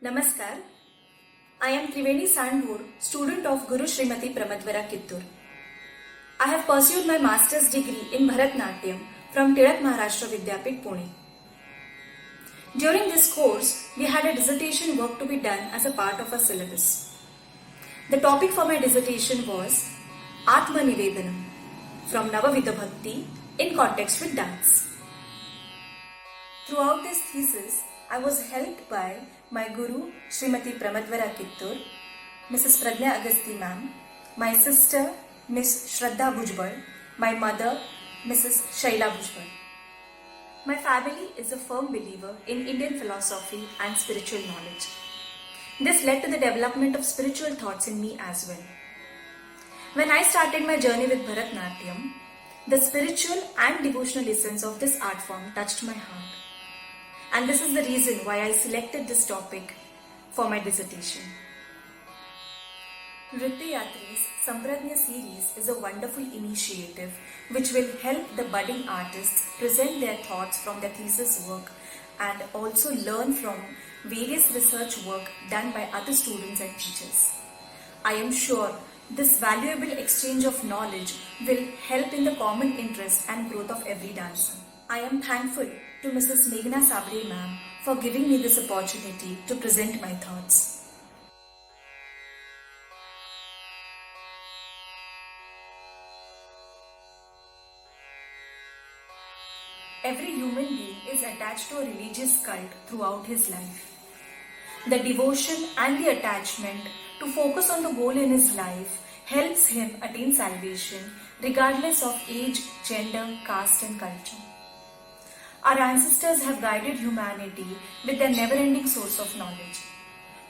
Namaskar. I am Triveni Sandhur, student of Guru Srimati Pramadvara Kittur. I have pursued my master's degree in Bharatnatyam from Tilak Maharashtra Vidyapit, Pune. During this course, we had a dissertation work to be done as a part of our syllabus. The topic for my dissertation was Atma Nivedanam from Navavidha Bhakti in context with dance. Throughout this thesis, I was helped by my Guru Srimati Pramadvara Kittur, Mrs. Pragya Agasti ma'am, my sister Miss Shraddha Bhujbal, my mother Mrs. Shaila Bhujbal. My family is a firm believer in Indian philosophy and spiritual knowledge. This led to the development of spiritual thoughts in me as well. When I started my journey with Bharatnatyam, the spiritual and devotional essence of this art form touched my heart. And this is the reason why I selected this topic for my dissertation. Nritya Yatri's Sampradnya series is a wonderful initiative which will help the budding artists present their thoughts from their thesis work and also learn from various research work done by other students and teachers. I am sure this valuable exchange of knowledge will help in the common interest and growth of every dancer. I am thankful to Mrs. Meghna Sabre ma'am for giving me this opportunity to present my thoughts. Every human being is attached to a religious cult throughout his life. The devotion and the attachment to focus on the goal in his life helps him attain salvation regardless of age, gender, caste and culture. Our ancestors have guided humanity with their never-ending source of knowledge.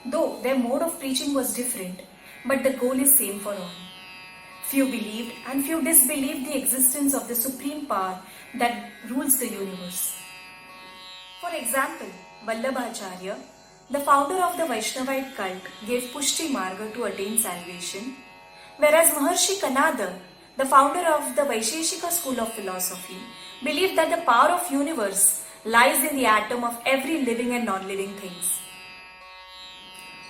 Though their mode of preaching was different, but the goal is same for all. Few believed and few disbelieved the existence of the supreme power that rules the universe. For example, Vallabhacharya, the founder of the Vaishnavite cult, gave Pushti Marga to attain salvation, whereas Maharshi Kanada, the founder of the Vaisheshika school of philosophy, believed that the power of universe lies in the atom of every living and non-living things.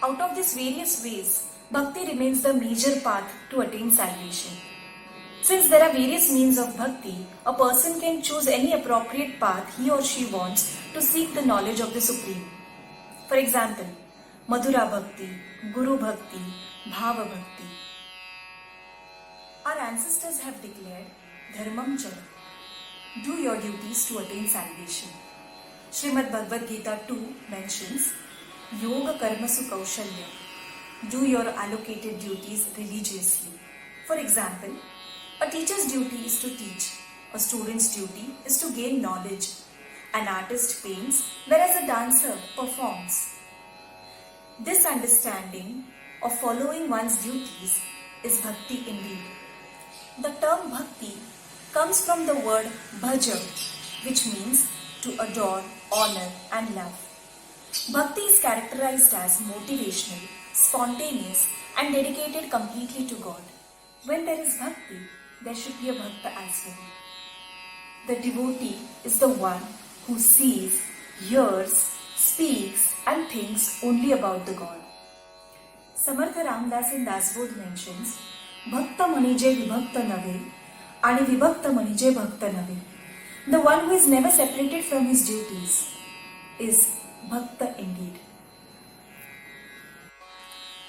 Out of these various ways, bhakti remains the major path to attain salvation. Since there are various means of bhakti, a person can choose any appropriate path he or she wants to seek the knowledge of the Supreme. For example, Madhura Bhakti, Guru Bhakti, Bhava Bhakti. Our ancestors have declared Dharmam Jara. Do your duties to attain salvation. Srimad Bhagavad Gita 2 mentions Yoga Karmasu Kaushalya. Do your allocated duties religiously. For example, a teacher's duty is to teach. A student's duty is to gain knowledge. An artist paints, whereas a dancer performs. This understanding of following one's duties is bhakti indeed. The term bhakti comes from the word bhaja, which means to adore, honor and love. Bhakti is characterized as motivational, spontaneous and dedicated completely to God. When there is bhakti, there should be a bhakta as well. The devotee is the one who sees, hears, speaks and thinks only about the God. Samartha Ramdas in Dasbodh mentions, Bhakta manije vibhakta nave, आणि विभक्त म्हणजे भक्त नव्हे. The one who is never separated from his duties is bhakta indeed.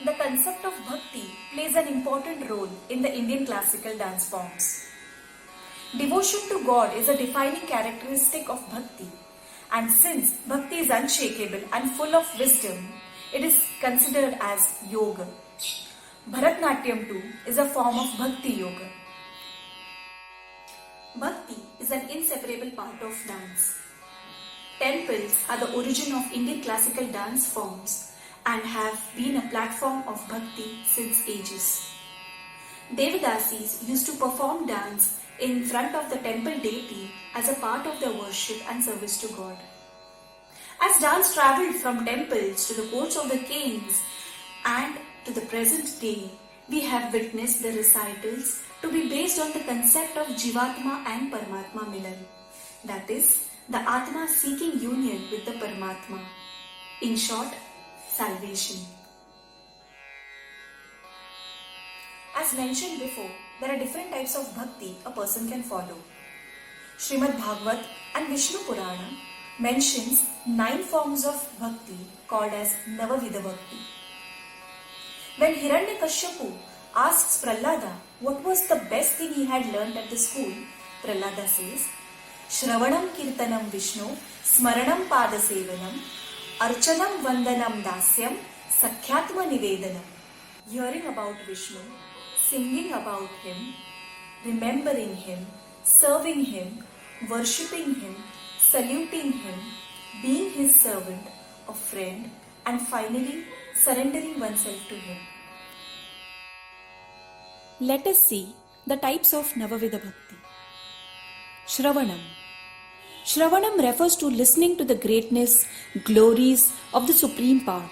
The concept of bhakti plays an important role in the Indian classical dance forms. Devotion to God is a defining characteristic of bhakti, and since bhakti is unshakable and full of wisdom, it is considered as yoga. Bharatnatyam too is a form of bhakti yoga. Bhakti is an inseparable part of dance. Temples are the origin of Indian classical dance forms and have been a platform of bhakti since ages. Devadasis used to perform dance in front of the temple deity as a part of their worship and service to God. As dance travelled from temples to the courts of the kings and to the present day, we have witnessed the recitals to be based on the concept of Jivatma and Paramatma Milan, that is, the Atma seeking union with the Paramatma. In short, salvation. As mentioned before, there are different types of bhakti a person can follow. Srimad Bhagavad and Vishnu Purana mentions 9 forms of bhakti called as Navavidha Bhakti. When Hiranyakashipu asks Prahlada what was the best thing he had learned at the school, Prahlada says, Shravanam Kirtanam Vishnu, Smaranam Padasevanam, Archanam Vandanam Dasyam, Sakhyatma Nivedanam. Hearing about Vishnu, singing about him, remembering him, serving him, worshipping him, saluting him, being his servant, a friend, and finally surrendering oneself to him. Let us see the types of Navavidha Bhakti. Shravanam. Shravanam refers to listening to the greatness, glories of the Supreme Power.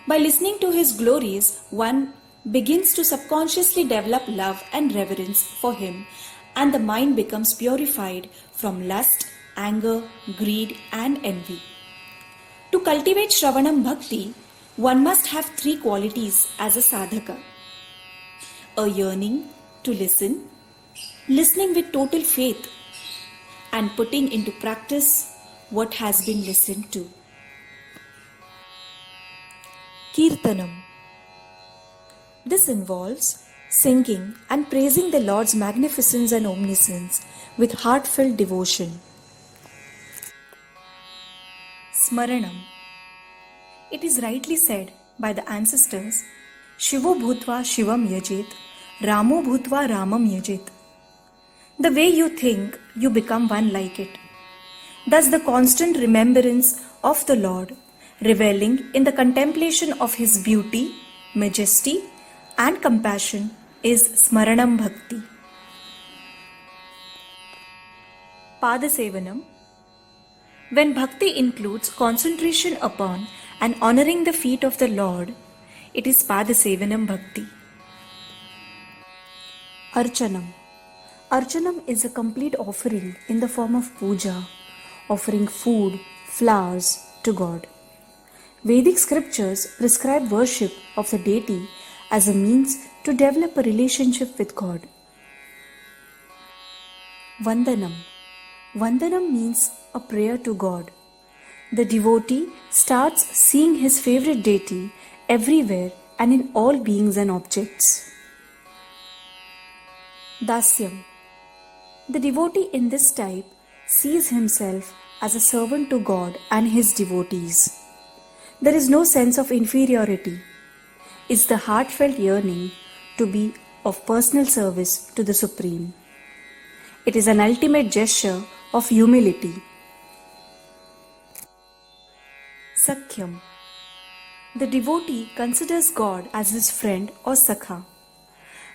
By listening to his glories, one begins to subconsciously develop love and reverence for him, and the mind becomes purified from lust, anger, greed, and envy. To cultivate Shravanam Bhakti, one must have 3 qualities as a sadhaka: a yearning to listen, listening with total faith, and putting into practice what has been listened to. Kirtanam. This involves singing and praising the Lord's magnificence and omniscience with heartfelt devotion. Smaranam. It is rightly said by the ancestors, Shivo Bhutva Shivam Yajet, Ramo Bhutva Ramam Yajet. The way you think, you become one like it. Thus the constant remembrance of the Lord, reveling in the contemplation of His beauty, majesty, and compassion is Smaranam Bhakti. Padasevanam. When bhakti includes concentration upon and honoring the feet of the Lord, it is Padasevanam Bhakti. Archanam. Archanam is a complete offering in the form of puja, offering food, flowers to God. Vedic scriptures prescribe worship of the deity as a means to develop a relationship with God. Vandanam. Vandanam means a prayer to God. The devotee starts seeing his favorite deity everywhere and in all beings and objects. Dasyam. The devotee in this type sees himself as a servant to God and his devotees. There is no sense of inferiority. It's the heartfelt yearning to be of personal service to the Supreme. It is an ultimate gesture of humility. Sakhyam. The devotee considers God as his friend or Sakha.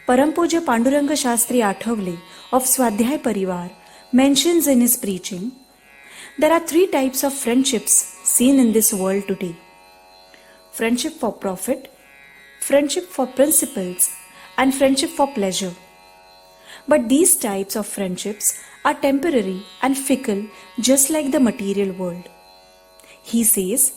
Parampuja Panduranga Shastri Athavale of Swadhyay Parivar mentions in his preaching, there are 3 types of friendships seen in this world today. Friendship for profit, friendship for principles, and friendship for pleasure. But these types of friendships are temporary and fickle, just like the material world. He says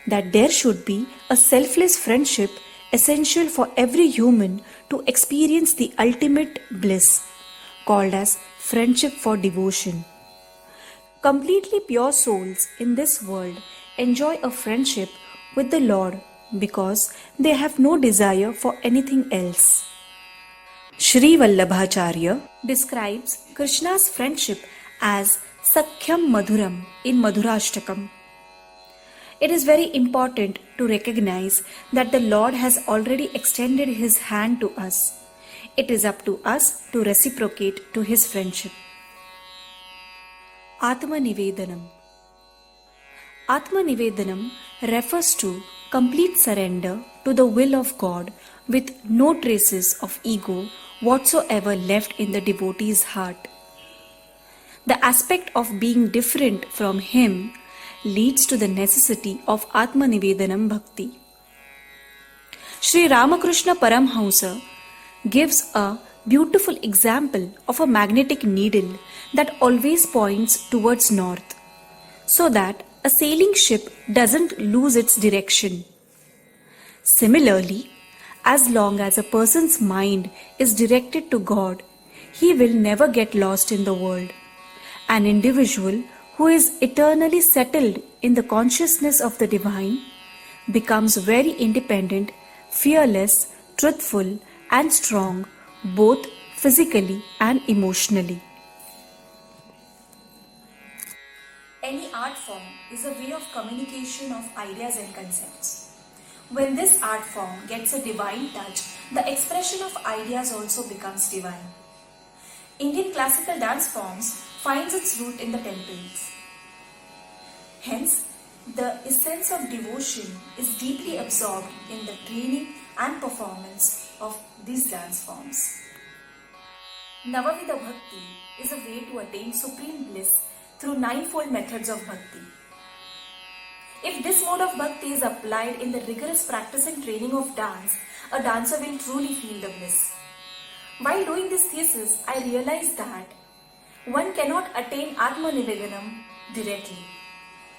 that there should be a selfless friendship essential for every human to experience the ultimate bliss, called as friendship for devotion. Completely pure souls in this world enjoy a friendship with the Lord because they have no desire for anything else. Sri Vallabhacharya describes Krishna's friendship as Sakhyam Madhuram in Madhurashtakam. It is very important to recognize that the Lord has already extended His hand to us. It is up to us to reciprocate to His friendship. Atma Nivedanam. Atma Nivedanam refers to complete surrender to the will of God with no traces of ego whatsoever left in the devotee's heart. The aspect of being different from him leads to the necessity of Atma Nivedanam Bhakti. Sri Ramakrishna Paramhamsa gives a beautiful example of a magnetic needle that always points towards north, so that a sailing ship doesn't lose its direction. Similarly, as long as a person's mind is directed to God, he will never get lost in the world. An individual who is eternally settled in the consciousness of the divine becomes very independent, fearless, truthful, and strong, both physically and emotionally. Any art form is a way of communication of ideas and concepts. When this art form gets a divine touch, the expression of ideas also becomes divine. Indian classical dance forms finds its root in the temples. Hence, the essence of devotion is deeply absorbed in the training and performance of these dance forms. Navavidha Bhakti is a way to attain supreme bliss through ninefold methods of bhakti. If this mode of bhakti is applied in the rigorous practice and training of dance, a dancer will truly feel the bliss. While doing this thesis, I realized that one cannot attain Atma Nivedanam directly.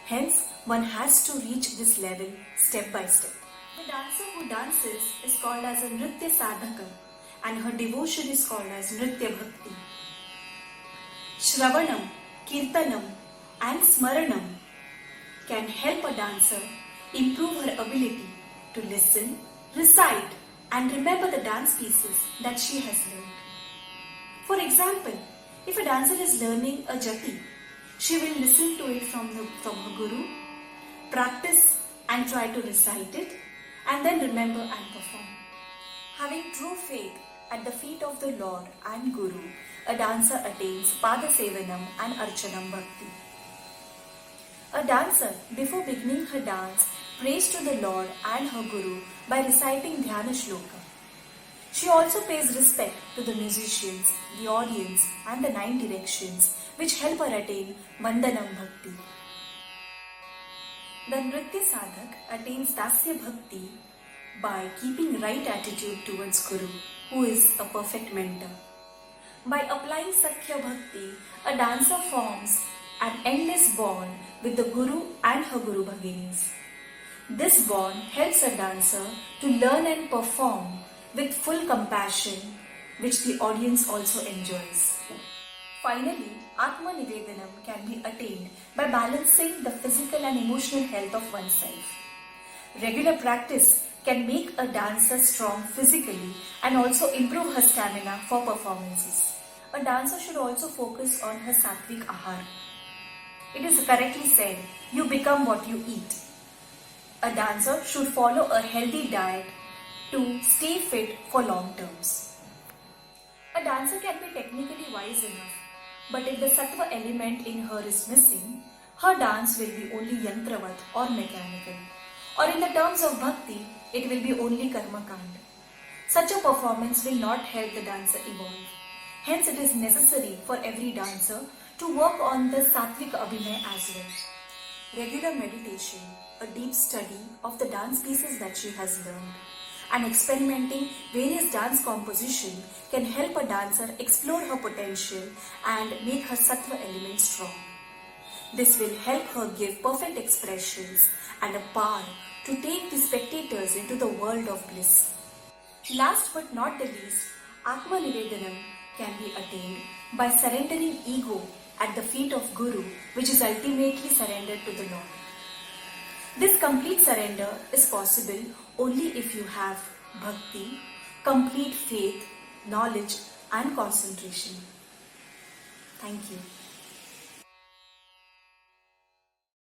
Hence, one has to reach this level step by step. The dancer who dances is called as a Nritya Sadhaka and her devotion is called as Nritya Bhakti. Shravanam, Kirtanam and Smaranam can help a dancer improve her ability to listen, recite and remember the dance pieces that she has learned. For example, if a dancer is learning a jati, she will listen to it from her guru, practice and try to recite it and then remember and perform. Having true faith at the feet of the Lord and Guru, a dancer attains Pada Sevanam and Archanam Bhakti. A dancer, before beginning her dance, prays to the Lord and her Guru by reciting Dhyana Shloka. She also pays respect to the musicians, the audience and the 9 directions which help her attain Vandanam Bhakti. The Nritya Sadhak attains Dasya Bhakti by keeping right attitude towards Guru, who is a perfect mentor. By applying Sakhya Bhakti, a dancer forms an endless bond with the Guru and her Guru Bhaginis. This bond helps a dancer to learn and perform with full compassion, which the audience also enjoys. Finally, Atma Nivedanam can be attained by balancing the physical and emotional health of oneself. Regular practice can make a dancer strong physically and also improve her stamina for performances. A dancer should also focus on her sattvic ahar. It is correctly said, you become what you eat. A dancer should follow a healthy diet to stay fit for long terms. A dancer can be technically wise enough, but if the sattva element in her is missing, her dance will be only yantravat or mechanical. Or in the terms of bhakti, it will be only karma kand. Such a performance will not help the dancer evolve. Hence, it is necessary for every dancer to work on the sattvic abhinay as well. Regular meditation, a deep study of the dance pieces that she has learned, and experimenting various dance composition can help a dancer explore her potential and make her sattva element strong. This will help her give perfect expressions and a power to take the spectators into the world of bliss. Last but not the least, Atma Nivedanam can be attained by surrendering ego at the feet of Guru, which is ultimately surrendered to the Lord. This complete surrender is possible only if you have bhakti, complete faith, knowledge and concentration. Thank you.